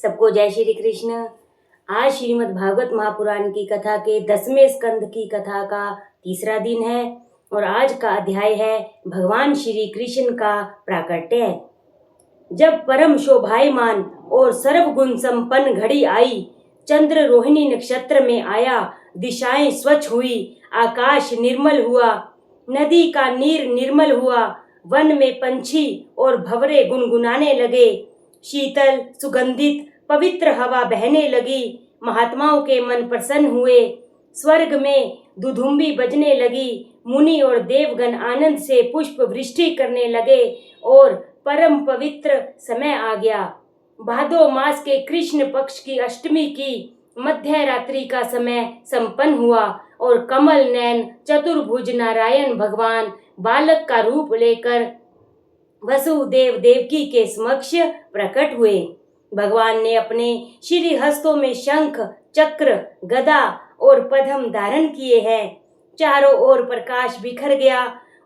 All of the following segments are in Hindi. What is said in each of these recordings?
सबको जय श्री कृष्ण। आज श्रीमद् भागवत महापुराण की कथा के 10वें स्कंद की कथा का तीसरा दिन है और आज का अध्याय है भगवान श्री कृष्ण का प्राकट्य। जब परम शोभायमान और सर्वगुण संपन्न घड़ी आई, चंद्र रोहिणी नक्षत्र में आया, दिशाएं स्वच्छ हुई, आकाश निर्मल हुआ, नदी का नीर निर्मल हुआ, वन में पंछी और भंवरे गुनगुनाने लगे, शीतल सुगंधित पवित्र हवा बहने लगी, महात्माओं के मन प्रसन्न हुए, स्वर्ग में दुधुम्बी बजने लगी, मुनि और देवगण आनंद से पुष्प वृष्टि करने लगे और परम पवित्र समय आ गया। भादो मास के कृष्ण पक्ष की अष्टमी की मध्य रात्रि का समय संपन्न हुआ और कमल नयन चतुर्भुज नारायण भगवान बालक का रूप लेकर वसुदेव देवकी के समक्ष प्रकट हुए। भगवान ने अपने श्री हस्तों में शंख, चक्र, गदा और पद्म धारण किए हैं। चारों ओर प्रकाश बिखर गया।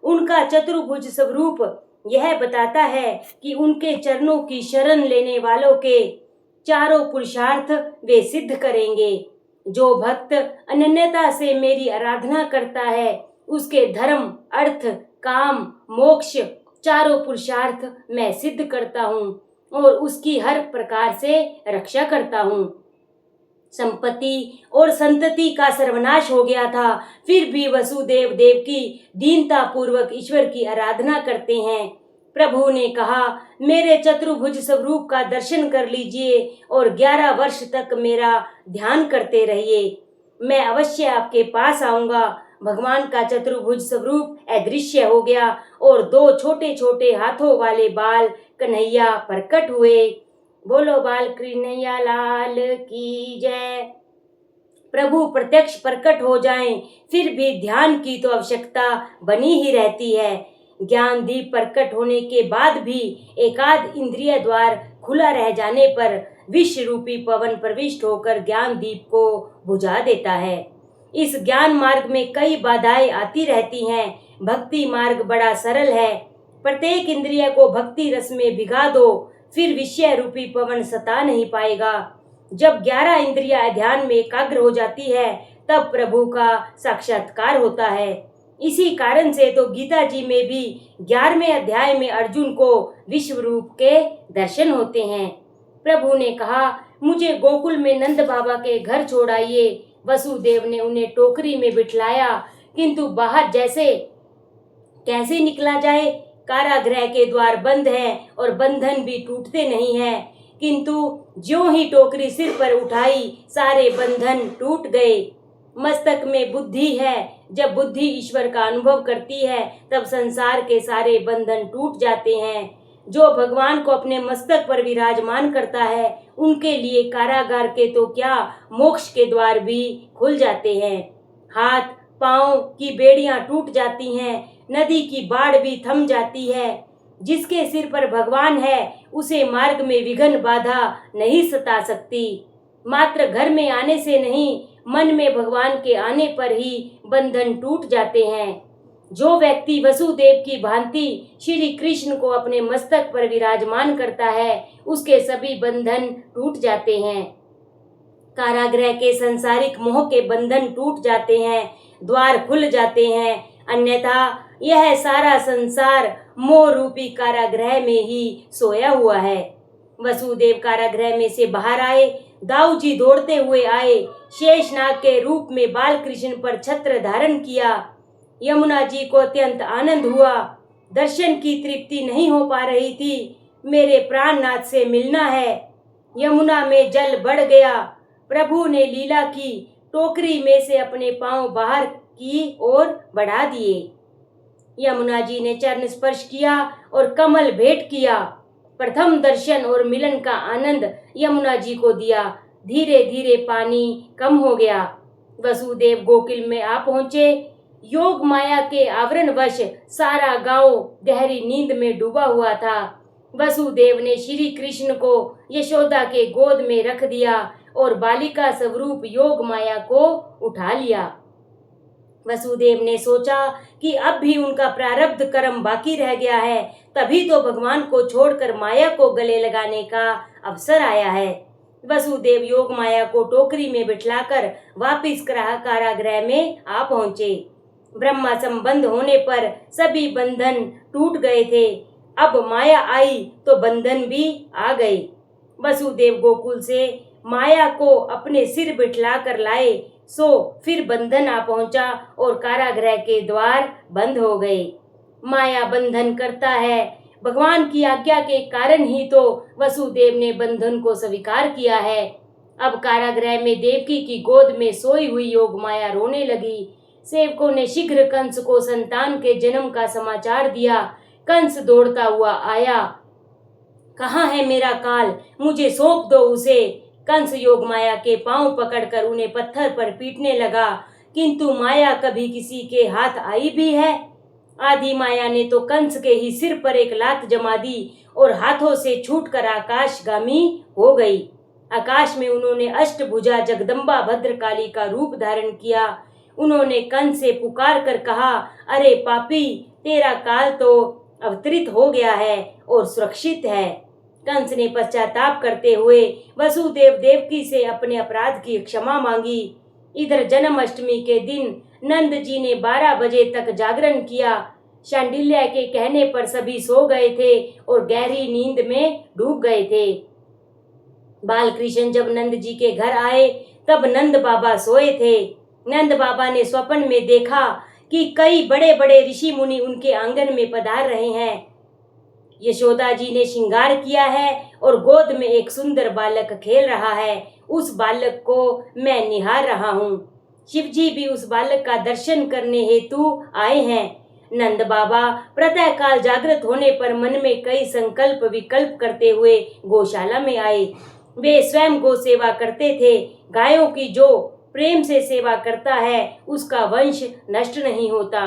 उनका चतुर्भुज स्वरूप यह बताता है कि उनके चरणों की शरण लेने वालों के चारों पुरुषार्थ वे सिद्ध करेंगे। जो भक्त अनन्यता से मेरी आराधना करता है, उसके धर्म, अर्थ, काम, मोक्ष चारों पुरुषार्थ मैं सिद्ध करता हूँ और उसकी हर प्रकार से रक्षा करता हूँ। संपत्ति और संतति का सर्वनाश हो गया था, फिर भी वसुदेव देवकी दीनता पूर्वक ईश्वर की आराधना करते हैं। प्रभु ने कहा, मेरे चतुर्भुज स्वरूप का दर्शन कर लीजिए और 11 वर्ष तक मेरा ध्यान करते रहिए। मैं अवश्य आपके पास आऊंगा। भगवान का चतुर्भुज स्वरूप अदृश्य हो गया और 2 छोटे छोटे हाथों वाले बाल कन्हैया प्रकट हुए। बोलो बाल कन्हैया लाल की जय। प्रभु प्रत्यक्ष प्रकट हो जाएं, फिर भी ध्यान की तो आवश्यकता बनी ही रहती है। ज्ञान दीप प्रकट होने के बाद भी एकाध इंद्रिय द्वार खुला रह जाने पर विष रूपी पवन प्रविष्ट होकर ज्ञान दीप को बुझा देता है। इस ज्ञान मार्ग में कई बाधाएं आती रहती हैं। भक्ति मार्ग बड़ा सरल है। प्रत्येक इंद्रिय को भक्ति रस में भिगा दो, फिर विषय रूपी पवन सता नहीं पाएगा। जब 11 इंद्रियां ध्यान में एकाग्र हो जाती है, तब प्रभु का साक्षात्कार होता है। इसी कारण से तो गीता जी में भी 11वें अध्याय में अर्जुन को विश्व रूप के दर्शन होते हैं। प्रभु ने कहा, मुझे गोकुल में नंद बाबा के घर छोड़ाइए। वसुदेव ने उन्हें टोकरी में बिठलाया, किंतु बाहर कैसे निकला जाए? कारागृह के द्वार बंद हैं और बंधन भी टूटते नहीं हैं। किंतु ज्यों ही टोकरी सिर पर उठाई, सारे बंधन टूट गए। मस्तक में बुद्धि है। जब बुद्धि ईश्वर का अनुभव करती है, तब संसार के सारे बंधन टूट जाते हैं। जो भगवान को अपने मस्तक पर विराजमान करता है, उनके लिए कारागार के तो क्या, मोक्ष के द्वार भी खुल जाते हैं। हाथ पांव की बेड़ियां टूट जाती हैं, नदी की बाढ़ भी थम जाती है। जिसके सिर पर भगवान है, उसे मार्ग में विघ्न बाधा नहीं सता सकती। मात्र घर में आने से नहीं, मन में भगवान के आने पर ही बंधन टूट जाते हैं। जो व्यक्ति वसुदेव की भांति श्री कृष्ण को अपने मस्तक पर विराजमान करता है, उसके सभी बंधन टूट जाते हैं। कारागृह के सांसारिक मोह के बंधन टूट जाते हैं, द्वार खुल जाते हैं। अन्यथा यह सारा संसार मोह रूपी कारागृह में ही सोया हुआ है। वसुदेव कारागृह में से बाहर आए। दाऊ जी दौड़ते हुए आए। शेषनाग के रूप में बाल कृष्ण पर छत्र धारण किया। यमुना जी को अत्यंत आनंद हुआ। दर्शन की तृप्ति नहीं हो पा रही थी। मेरे प्राणनाथ से मिलना है। यमुना में जल बढ़ गया। प्रभु ने लीला की। टोकरी में से अपने पांव बाहर की ओर बढ़ा दिए। यमुना जी ने चरण स्पर्श किया और कमल भेंट किया। प्रथम दर्शन और मिलन का आनंद यमुना जी को दिया। धीरे धीरे पानी कम हो गया। वसुदेव गोकुल में आ पहुंचे। योग माया के आवरणवश सारा गांव गहरी नींद में डूबा हुआ था। वसुदेव ने श्री कृष्ण को यशोदा के गोद में रख दिया और बालिका स्वरूप योग माया को उठा लिया। वसुदेव ने सोचा कि अब भी उनका प्रारब्ध कर्म बाकी रह गया है, तभी तो भगवान को छोड़कर माया को गले लगाने का अवसर आया है। वसुदेव योग माया को टोकरी में बिठलाकर वापिस कारागृह में आ पहुंचे। ब्रह्मा संबंध होने पर सभी बंधन टूट गए थे। अब माया आई तो बंधन भी आ गए। वसुदेव गोकुल से माया को अपने सिर बिठला कर लाए, सो फिर बंधन आ पहुंचा और कारागृह के द्वार बंद हो गए। माया बंधन करता है। भगवान की आज्ञा के कारण ही तो वसुदेव ने बंधन को स्वीकार किया है। अब कारागृह में देवकी की गोद में सोई हुई योग माया रोने लगी। सेवकों ने शीघ्र कंस को संतान के जन्म का समाचार दिया। कंस दौड़ता हुआ आया। कहाँ है मेरा काल, मुझे सौंप दो उसे। कंस योग माया के पांव पकड़कर उन्हें पत्थर पर पीटने लगा, किंतु माया कभी किसी के हाथ आई भी है। आदि माया ने तो कंस के ही सिर पर एक लात जमा दी और हाथों से छूटकर आकाशगामी हो गई। आकाश में उन्होंने अष्टभुजा जगदम्बा भद्रकाली का रूप धारण किया। उन्होंने कंस से पुकार कर कहा, अरे पापी, तेरा काल तो अवतरित हो गया है और सुरक्षित है। कंस ने पश्चाताप करते हुए वसुदेव देवकी से अपने अपराध की क्षमा मांगी। इधर जन्माष्टमी के दिन नंद जी ने 12 बजे तक जागरण किया। शांडिल्य के कहने पर सभी सो गए थे और गहरी नींद में डूब गए थे। बालकृष्ण जब नंद जी के घर आए तब नंद बाबा सोए थे। नंद बाबा ने स्वप्न में देखा कि कई बड़े बड़े ऋषि मुनि उनके आंगन में पधार रहे हैं। यशोदा जी ने श्रृंगार किया है और गोद में एक सुंदर बालक खेल रहा है। उस बालक को मैं निहार रहा हूँ। शिव जी भी उस बालक का दर्शन करने हेतु आए हैं। नंद बाबा प्रातः काल जागृत होने पर मन में कई संकल्प विकल्प करते हुए गौशाला में आए। वे स्वयं गौ सेवा करते थे। गायों की जो प्रेम से सेवा करता है उसका वंश नष्ट नहीं होता।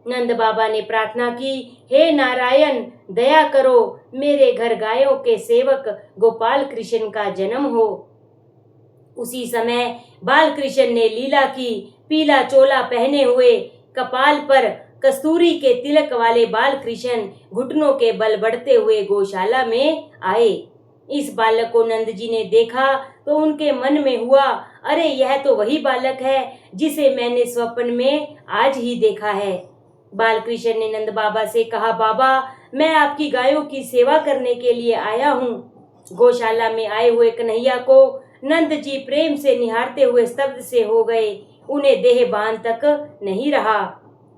नंद बाबा ने प्रार्थना की, हे नारायण, दया करो, मेरे घर गायों के सेवक गोपाल कृष्ण का जन्म हो। उसी समय बालकृष्ण ने लीला की। पीला चोला पहने हुए, कपाल पर कस्तूरी के तिलक वाले बालकृष्ण घुटनों के बल बढ़ते हुए गौशाला में आए। इस बालक को नंद जी ने देखा तो उनके मन में हुआ, अरे यह तो वही बालक है जिसे मैंने स्वप्न में आज ही देखा है। बालकृष्ण ने नंद बाबा से कहा, बाबा, मैं आपकी गायों की सेवा करने के लिए आया हूँ। गौशाला में आए हुए कन्हैया को नंद जी प्रेम से निहारते हुए स्तब्ध से हो गए। उन्हें देह भान तक नहीं रहा।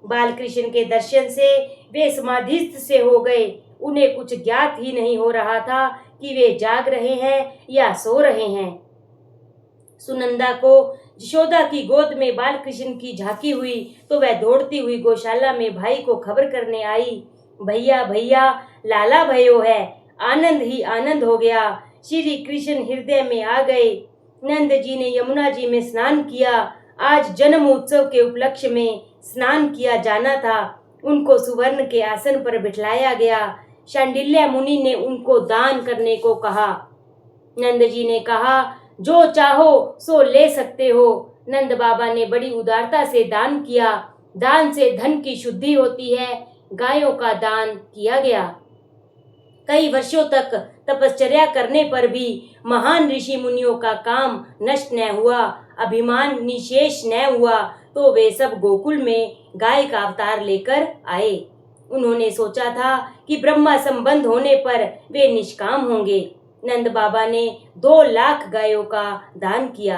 बालकृष्ण के दर्शन से वे समाधिस्थ से हो गए। उन्हें कुछ ज्ञात ही नहीं हो रहा था कि वे जाग रहे हैं या सो रहे हैं। सुनंदा को यशोदा की गोद में बालकृष्ण की झांकी हुई तो वह दौड़ती हुई गौशाला में भाई को खबर करने आई, भैया भैया, लाला भयो है। आनंद ही आनंद हो गया। श्री कृष्ण हृदय में आ गए। नंद जी ने यमुना जी में स्नान किया। आज जन्म उत्सव के उपलक्ष्य में स्नान किया जाना था। उनको सुवर्ण के आसन पर बिठाया गया। शांडिल्य मुनि ने उनको दान करने को कहा। नंद जी ने कहा, जो चाहो सो ले सकते हो। नंद बाबा ने बड़ी उदारता से दान किया। दान से धन की शुद्धि होती है। गायों का दान किया गया। कई वर्षों तक तपश्चर्या करने पर भी महान ऋषि मुनियों का काम नष्ट न हुआ, अभिमान निशेष न हुआ, तो वे सब गोकुल में गाय का अवतार लेकर आए। उन्होंने सोचा था कि ब्रह्मा संबंध होने पर वे निष्काम होंगे। नंद बाबा ने 2 लाख गायों का दान किया।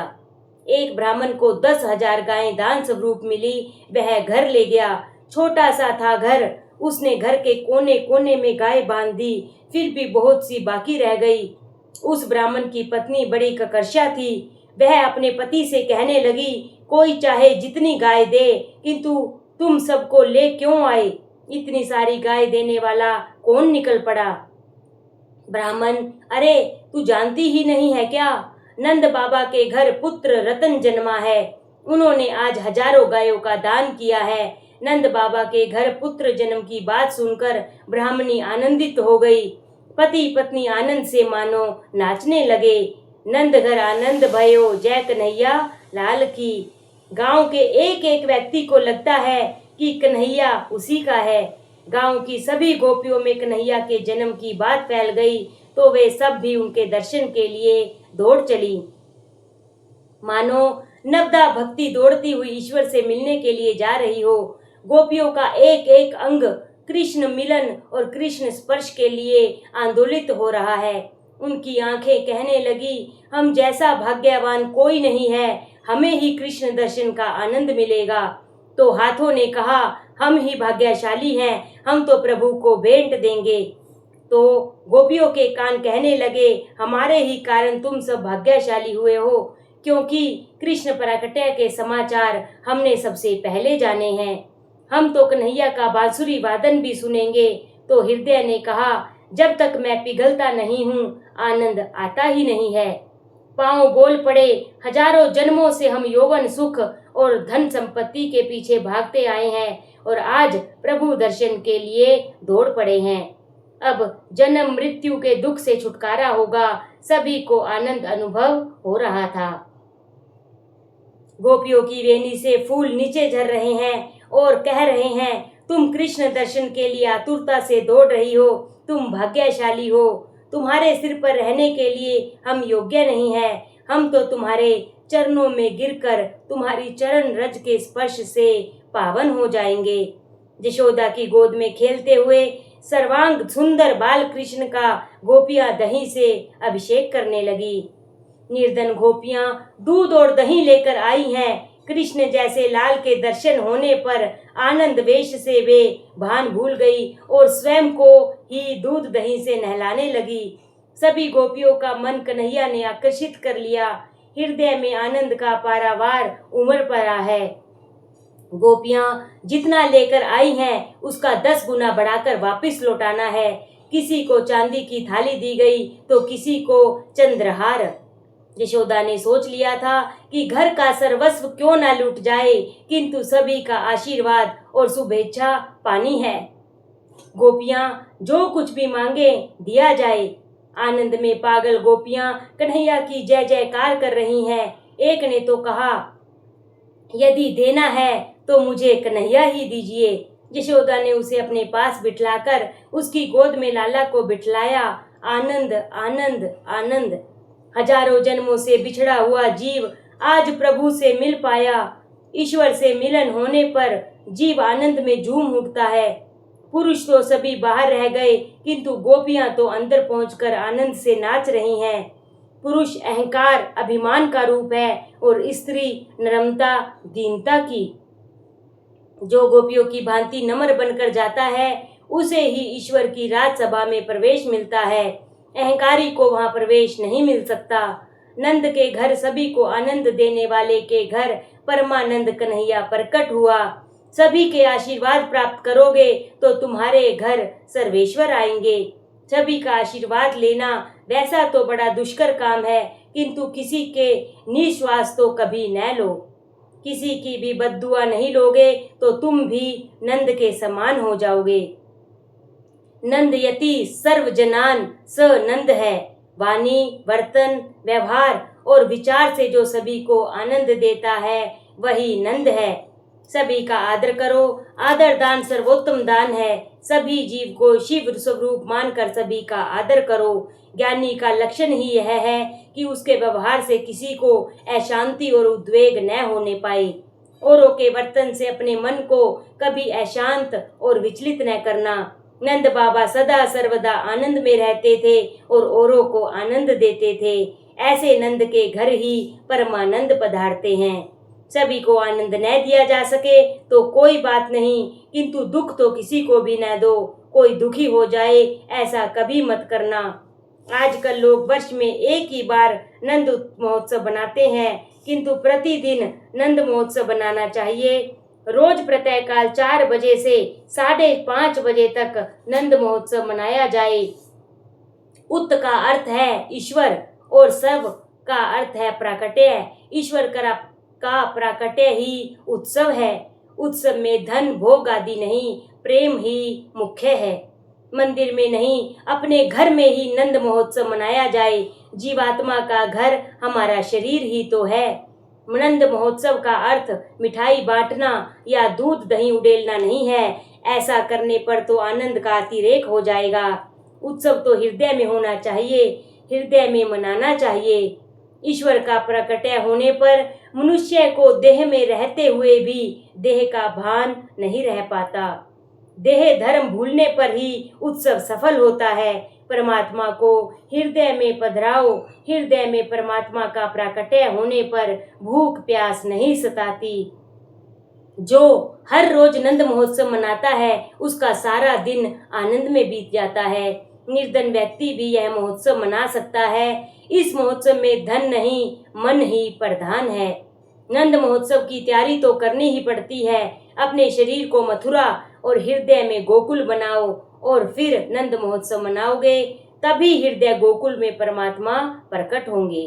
एक ब्राह्मण को 10,000 गायें दान स्वरूप मिली। वह घर ले गया। छोटा सा था घर। उसने घर के कोने कोने में गाय बांध दी, फिर भी बहुत सी बाकी रह गई। उस ब्राह्मण की पत्नी बड़ी ककर्षा थी। वह अपने पति से कहने लगी, कोई चाहे जितनी गाय दे, किंतु तुम सबको ले क्यों आए? इतनी सारी गाय देने वाला कौन निकल पड़ा? ब्राह्मण, अरे तू जानती ही नहीं है क्या? नंद बाबा के घर पुत्र रतन जन्मा है। उन्होंने आज हजारों गायों का दान किया है। नंद बाबा के घर पुत्र जन्म की बात सुनकर ब्राह्मणी आनंदित हो गई। पति पत्नी आनंद से मानो नाचने लगे। नंद घर आनंद भयो, जय कन्हैया लाल की। गांव के एक एक व्यक्ति को लगता है कि कन्हैया उसी का है। गांव की सभी गोपियों में कन्हैया के जन्म की बात फैल गई तो वे सब भी उनके दर्शन के लिए दौड़ चली। मानो नवदा भक्ति दौड़ती हुई ईश्वर से मिलने के लिए जा रही हो। गोपियों का एक एक अंग कृष्ण मिलन और कृष्ण स्पर्श के लिए आंदोलित हो रहा है। उनकी आंखें कहने लगी, हम जैसा भाग्यवान कोई नहीं है, हमें ही कृष्ण दर्शन का आनंद मिलेगा। तो हाथों ने कहा, हम ही भाग्यशाली हैं, हम तो प्रभु को भेंट देंगे। तो गोपियों के कान कहने लगे, हमारे ही कारण तुम सब भाग्यशाली हुए हो, क्योंकि कृष्ण प्राकट्य के समाचार हमने सबसे पहले जाने हैं। हम तो कन्हैया का बांसुरी वादन भी सुनेंगे। तो हृदय ने कहा, जब तक मैं पिघलता नहीं हूँ, आनंद आता ही नहीं है। पांव बोल पड़े, हजारों जन्मों से हम यौवन सुख और धन संपत्ति के पीछे भागते आए हैं और आज प्रभु दर्शन के लिए दौड़ पड़े हैं। अब जन्म मृत्यु के दुख से छुटकारा होगा। सभी को आनंद अनुभव हो रहा था। गोपियों की वेणी से फूल नीचे झर रहे हैं और कह रहे हैं, तुम कृष्ण दर्शन के लिए आतुरता से दौड़ रही हो, तुम भाग्यशाली हो। तुम्हारे सिर पर रहने के लिए हम योग्य नहीं हैं। हम तो तुम्हारे चरणों में गिरकर तुम्हारी चरण रज के स्पर्श से पावन हो जाएंगे। यशोदा की गोद में खेलते हुए सर्वांग सुंदर बाल कृष्ण का गोपियां दही से अभिषेक करने लगी। निर्धन गोपियां दूध और दही लेकर आई हैं। कृष्ण जैसे लाल के दर्शन होने पर आनंद वेश से वे भान भूल गई और स्वयं को ही दूध दही से नहलाने लगी। सभी गोपियों का मन कन्हैया ने आकर्षित कर लिया। हृदय में आनंद का पारावार उमड़ पड़ा है। गोपियां जितना लेकर आई हैं उसका 10 गुना बढ़ाकर वापस लौटाना है। किसी को चांदी की थाली दी गई तो किसी को चंद्रहार। यशोदा ने सोच लिया था कि घर का सर्वस्व क्यों ना लूट जाए, किंतु सभी का आशीर्वाद और शुभेच्छा पानी है। गोपियां जो कुछ भी मांगे दिया जाए। आनंद में पागल गोपियां कन्हैया की जय जयकार कर रही हैं। एक ने तो कहा, यदि देना है तो मुझे कन्हैया ही दीजिए। यशोदा ने उसे अपने पास बिठलाकर उसकी गोद में लाला को बिठलाया। आनंद आनंद आनंद। हजारों जन्मों से बिछड़ा हुआ जीव आज प्रभु से मिल पाया। ईश्वर से मिलन होने पर जीव आनंद में झूम उठता है। पुरुष तो सभी बाहर रह गए, किंतु गोपियां तो अंदर पहुंचकर आनंद से नाच रही हैं। पुरुष अहंकार अभिमान का रूप है और स्त्री नम्रता दीनता की। जो गोपियों की भांति नम्र बनकर जाता है उसे ही ईश्वर की राजसभा में प्रवेश मिलता है। अहंकारी को वहां प्रवेश नहीं मिल सकता। नंद के घर सभी को आनंद देने वाले के घर परमानंद कन्हैया प्रकट हुआ। सभी के आशीर्वाद प्राप्त करोगे तो तुम्हारे घर सर्वेश्वर आएंगे। सभी का आशीर्वाद लेना वैसा तो बड़ा दुष्कर काम है, किंतु किसी के निश्वास तो कभी न लो। किसी की भी बद्दुआ नहीं लोगे तो तुम भी नंद के समान हो जाओगे। नंद यति सर्वजनान स नंद है। वाणी, बर्तन, व्यवहार और विचार से जो सभी को आनंद देता है वही नंद है। सभी का आदर करो। आदर दान सर्वोत्तम दान है। सभी जीव को शिव स्वरूप मानकर सभी का आदर करो। ज्ञानी का लक्षण ही यह है कि उसके व्यवहार से किसी को अशांति और उद्वेग न होने पाए। औरों के वर्तन से अपने मन को कभी अशांत और विचलित न करना। नंद बाबा सदा सर्वदा आनंद में रहते थे और औरों को आनंद देते थे। ऐसे नंद के घर ही परमानंद पधारते हैं। सभी को आनंद न दिया जा सके तो कोई बात नहीं, किंतु दुख तो किसी को भी न दो। कोई दुखी हो जाए ऐसा कभी मत करना। आजकल लोग वर्ष में एक ही बार नंद महोत्सव बनाते हैं, किंतु प्रतिदिन नंद महोत्सव बनाना चाहिए। रोज प्रातःकाल 4 बजे से 5:30 बजे तक नंद महोत्सव मनाया जाए। उत का अर्थ है ईश्वर और सब का अर्थ है प्राकट्य। ईश्वर का प्राकट्य ही उत्सव है। उत्सव में धन भोग आदि नहीं, प्रेम ही मुख्य है। मंदिर में नहीं, अपने घर में ही नंद महोत्सव मनाया जाए। जीवात्मा का घर हमारा शरीर ही तो है। नंद महोत्सव का अर्थ मिठाई बांटना या दूध दही उडेलना नहीं है। ऐसा करने पर तो आनंद का अतिरेक हो जाएगा। उत्सव तो हृदय में होना चाहिए, हृदय में मनाना चाहिए। ईश्वर का प्रकटय होने पर मनुष्य को देह में रहते हुए भी देह का भान नहीं रह पाता। देह धर्म भूलने पर ही उत्सव सफल होता है। परमात्मा को हृदय में पधराओ। हृदय में परमात्मा का प्राकट्य होने पर भूख प्यास नहीं सताती। जो हर रोज नंद महोत्सव मनाता है उसका सारा दिन आनंद में बीत जाता है। निर्धन व्यक्ति भी यह महोत्सव मना सकता है। इस महोत्सव में धन नहीं, मन ही प्रधान है। नंद महोत्सव की तैयारी तो करनी ही पड़ती है। अपने शरीर को मथुरा और हृदय में गोकुल बनाओ और फिर नंद महोत्सव मनाओगे, तभी हृदय गोकुल में परमात्मा प्रकट होंगे।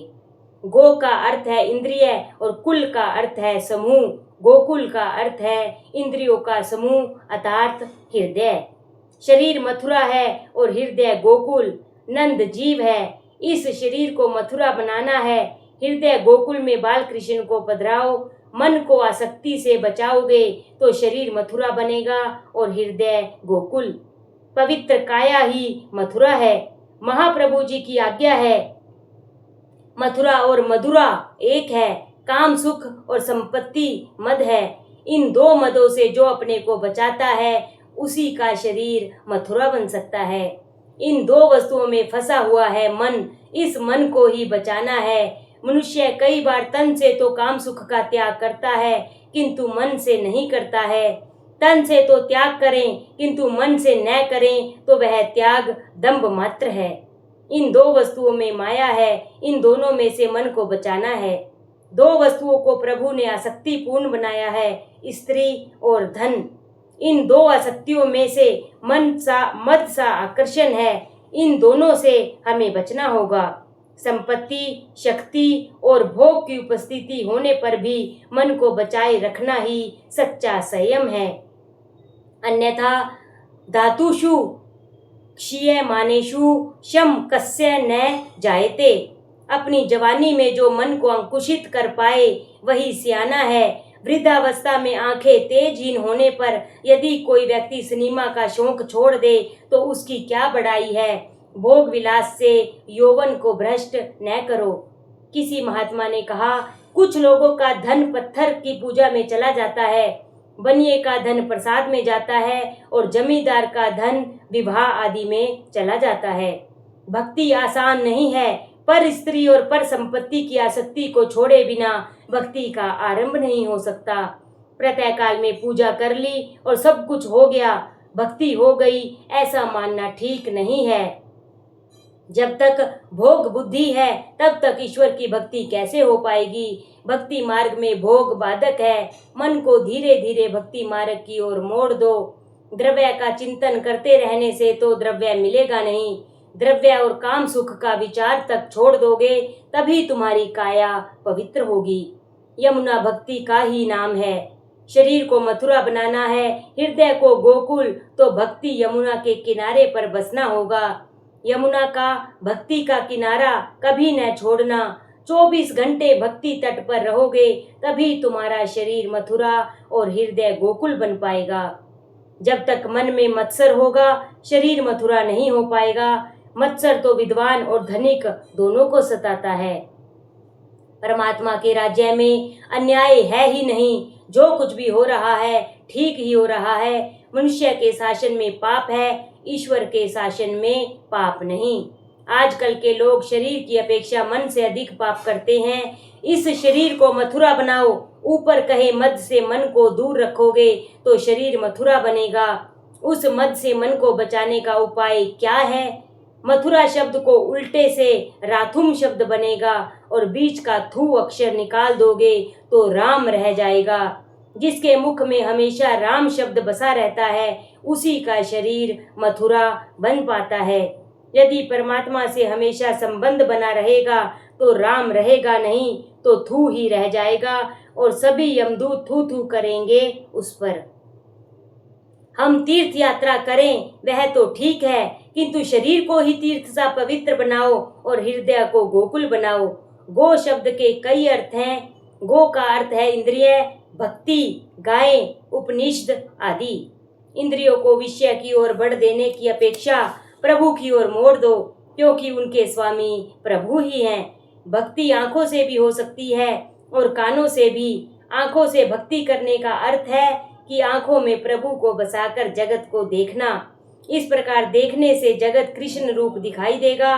गो का अर्थ है इंद्रिय और कुल का अर्थ है समूह। गोकुल का अर्थ है इंद्रियों का समूह अर्थात हृदय। शरीर मथुरा है और हृदय गोकुल। नंद जीव है, इस शरीर को मथुरा बनाना है। हृदय गोकुल में बाल कृष्ण को पधराओ। मन को आसक्ति से बचाओगे तो शरीर मथुरा बनेगा और हृदय गोकुल। पवित्र काया ही मथुरा है। महाप्रभु जी की आज्ञा है, मथुरा और मधुरा एक है। काम सुख और संपत्ति मद है। इन दो मदों से जो अपने को बचाता है उसी का शरीर मथुरा बन सकता है। इन दो वस्तुओं में फंसा हुआ है मन, इस मन को ही बचाना है। मनुष्य कई बार तन से तो काम सुख का त्याग करता है किंतु मन से नहीं करता है। तन से तो त्याग करें किंतु मन से न करें तो वह त्याग दंभ मात्र है। इन दो वस्तुओं में माया है, इन दोनों में से मन को बचाना है। दो वस्तुओं को प्रभु ने आसक्तिपूर्ण बनाया है, स्त्री और धन। इन दो आसक्तियों में से मद सा आकर्षण है। इन दोनों से हमें बचना होगा। संपत्ति, शक्ति और भोग की उपस्थिति होने पर भी मन को बचाए रखना ही सच्चा संयम है। अन्यथा धातुषु क्षीयमानेषु शम कस्य न जायते। अपनी जवानी में जो मन को अंकुशित कर पाए वही सियाना है। वृद्धावस्था में आंखें तेजहीन होने पर यदि कोई व्यक्ति सिनेमा का शौक छोड़ दे तो उसकी क्या बड़ाई है। भोग विलास से यौवन को भ्रष्ट न करो। किसी महात्मा ने कहा, कुछ लोगों का धन पत्थर की पूजा में चला जाता है, बनिए का धन प्रसाद में जाता है और जमींदार का धन विवाह आदि में चला जाता है। भक्ति आसान नहीं है, पर स्त्री और पर संपत्ति की आसक्ति को छोड़े बिना भक्ति का आरंभ नहीं हो सकता। प्रातः काल में पूजा कर ली और सब कुछ हो गया, भक्ति हो गई, ऐसा मानना ठीक नहीं है। जब तक भोग बुद्धि है तब तक ईश्वर की भक्ति कैसे हो पाएगी। भक्ति मार्ग में भोग बाधक है। मन को धीरे धीरे भक्ति मार्ग की ओर मोड़ दो। द्रव्य का चिंतन करते रहने से तो द्रव्य मिलेगा नहीं। द्रव्य और काम सुख का विचार तक छोड़ दोगे तभी तुम्हारी काया पवित्र होगी। यमुना भक्ति का ही नाम है। शरीर को मथुरा बनाना है, हृदय को गोकुल, तो भक्ति यमुना के किनारे पर बसना होगा। यमुना का भक्ति का किनारा कभी न छोड़ना। 24 घंटे भक्ति तट पर रहोगे तभी तुम्हारा शरीर मथुरा और हृदय गोकुल बन पाएगा। जब तक मन में मत्सर होगा शरीर मथुरा नहीं हो पाएगा। मत्सर तो विद्वान और धनिक दोनों को सताता है। परमात्मा के राज्य में अन्याय है ही नहीं। जो कुछ भी हो रहा है ठीक ही हो रहा है। मनुष्य के शासन में पाप है, ईश्वर के शासन में पाप नहीं। आजकल के लोग शरीर की अपेक्षा मन से अधिक पाप करते हैं। इस शरीर को मथुरा बनाओ। ऊपर कहे मद से मन को दूर रखोगे तो शरीर मथुरा बनेगा। उस मद से मन को बचाने का उपाय क्या है? मथुरा शब्द को उल्टे से राथुम शब्द बनेगा और बीच का थू अक्षर निकाल दोगे तो राम रह जाएगा। जिसके मुख में हमेशा राम शब्द बसा रहता है उसी का शरीर मथुरा बन पाता है। यदि परमात्मा से हमेशा संबंध बना रहेगा तो राम रहेगा नहीं तो थू ही रह जाएगा और सभी यमदूत थू थू करेंगे उस पर। हम तीर्थ यात्रा करें वह तो ठीक है, किंतु शरीर को ही तीर्थ सा पवित्र बनाओ और हृदय को गोकुल बनाओ। गो शब्द के कई अर्थ हैं। गो का अर्थ है इंद्रिय, भक्ति, गाय, उपनिषद आदि। इंद्रियों को विषय की ओर बढ़ देने की अपेक्षा प्रभु की ओर मोड़ दो, क्योंकि उनके स्वामी प्रभु ही हैं। भक्ति आंखों से भी हो सकती है और कानों से भी। आंखों से भक्ति करने का अर्थ है कि आंखों में प्रभु को बसाकर जगत को देखना। इस प्रकार देखने से जगत कृष्ण रूप दिखाई देगा।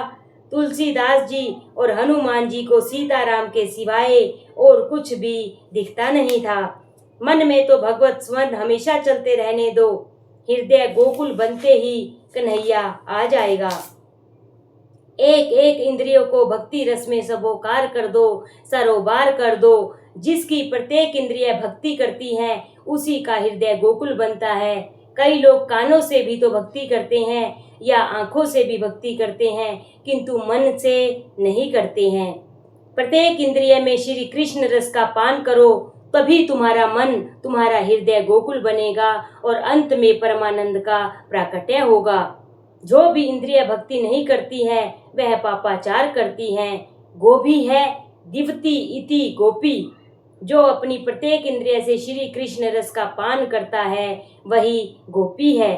तुलसीदास जी और हनुमान जी को सीताराम के सिवाय और कुछ भी दिखता नहीं था। मन में तो भगवत स्मरण हमेशा चलते रहने दो। हृदय गोकुल बनते ही कन्हैया आ जाएगा। एक एक इंद्रियों को भक्ति रस में सरोकार कर दो, सरोबार कर दो। जिसकी प्रत्येक इंद्रिय भक्ति करती है उसी का हृदय गोकुल बनता है। कई लोग कानों से भी तो भक्ति करते हैं या आंखों से भी भक्ति करते हैं, किंतु मन से नहीं करते हैं। प्रत्येक इंद्रिय में श्री कृष्ण रस का पान करो, तभी तुम्हारा मन, तुम्हारा हृदय गोकुल बनेगा और अंत में परमानंद का प्राकट्य होगा। जो भी इंद्रिय भक्ति नहीं करती है वह पापाचार करती है। गोभी है दिवती इति गोपी। जो अपनी प्रत्येक इंद्रिय से श्री कृष्ण रस का पान करता है वही गोपी है।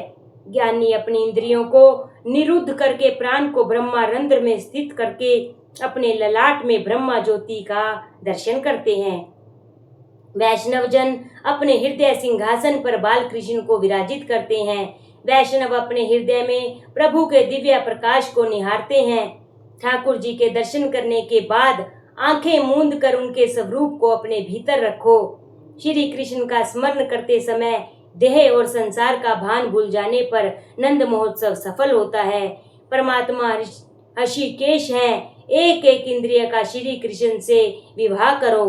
ज्ञानी अपनी इंद्रियों को निरुद्ध करके प्राण को ब्रह्मारंध्र में स्थित करके अपने ललाट में ब्रह्मा ज्योति का दर्शन करते हैं। वैष्णव जन अपने हृदय सिंहासन पर बाल कृष्ण को विराजित करते हैं। वैष्णव अपने हृदय में प्रभु के दिव्य प्रकाश को निहारते हैं। ठाकुर जी के दर्शन करने के बाद आंखें मूंद कर उनके स्वरूप को अपने भीतर रखो। श्री कृष्ण का स्मरण करते समय देह और संसार का भान भूल जाने पर नंद महोत्सव सफल होता है। परमात्मा ऋषिकेश है। एक एक इंद्रिय का श्री कृष्ण से विवाह करो।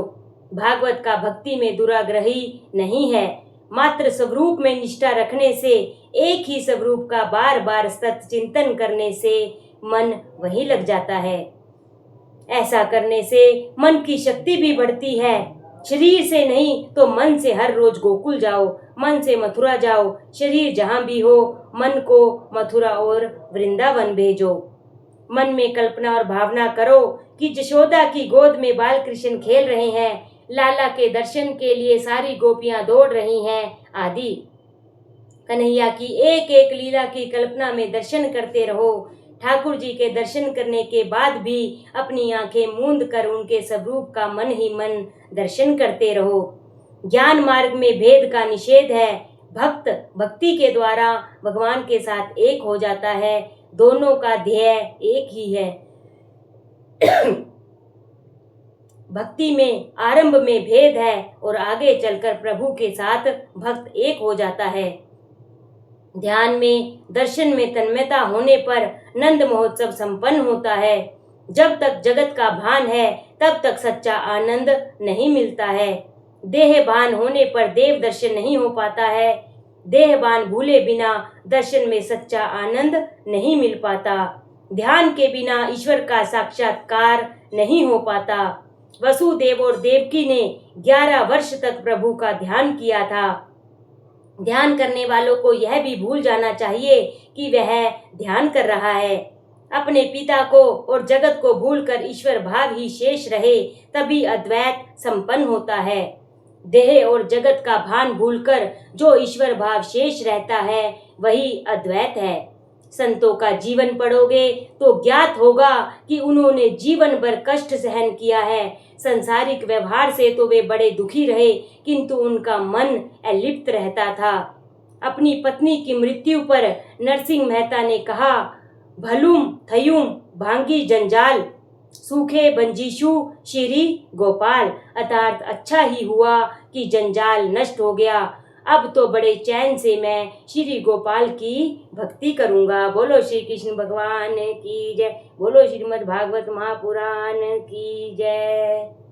भागवत का भक्ति में दुराग्रही नहीं है। मात्र स्वरूप में निष्ठा रखने से, एक ही स्वरूप का बार बार सतत चिंतन करने से मन वहीं लग जाता है। ऐसा करने से मन की शक्ति भी बढ़ती है। शरीर से नहीं तो मन से हर रोज गोकुल जाओ, मन से मथुरा जाओ। शरीर जहाँ भी हो मन को मथुरा और वृंदावन भेजो। मन में कल्पना और भावना करो कि जशोदा की गोद में बाल कृष्ण खेल रहे हैं, लाला के दर्शन के लिए सारी गोपियां दौड़ रही हैं आदि। कन्हैया की एक एक लीला की कल्पना में दर्शन करते रहो। ठाकुर जी के दर्शन करने के बाद भी अपनी आंखें मूंद कर उनके स्वरूप का मन ही मन दर्शन करते रहो। ज्ञान मार्ग में भेद का निषेध है। भक्त भक्ति के द्वारा भगवान के साथ एक हो जाता है। दोनों का ध्येय एक ही है। भक्ति में आरंभ में भेद है और आगे चलकर प्रभु के साथ भक्त एक हो जाता है। ध्यान में, दर्शन में तन्मयता होने पर नंद महोत्सव संपन्न होता है। जब तक जगत का भान है तब तक सच्चा आनंद नहीं मिलता है। देह भान होने पर देव दर्शन नहीं हो पाता है। देह भान भूले बिना दर्शन में सच्चा आनंद नहीं मिल पाता। ध्यान के बिना ईश्वर का साक्षात्कार नहीं हो पाता। वसुदेव और देवकी ने 11 वर्ष तक प्रभु का ध्यान किया था। ध्यान करने वालों को यह भी भूल जाना चाहिए कि वह ध्यान कर रहा है। अपने पिता को और जगत को भूलकर ईश्वर भाव ही शेष रहे, तभी अद्वैत संपन्न होता है। देह और जगत का भान भूलकर जो ईश्वर भाव शेष रहता है वही अद्वैत है। संतों का जीवन पढ़ोगे तो ज्ञात होगा कि उन्होंने जीवन भर कष्ट सहन किया है। संसारिक व्यवहार से तो वे बड़े दुखी रहे, किंतु उनका मन अलिप्त रहता था। अपनी पत्नी की मृत्यु पर नरसिंह मेहता ने कहा, भलुम थयुम भांगी जंजाल, सूखे बंजीशु श्री गोपाल। अर्थात अच्छा ही हुआ कि जंजाल नष्ट हो गया। अब तो बड़े चैन से मैं श्री गोपाल की भक्ति करूंगा। बोलो श्री कृष्ण भगवान की जय। बोलो श्रीमद् भागवत महापुराण की जय।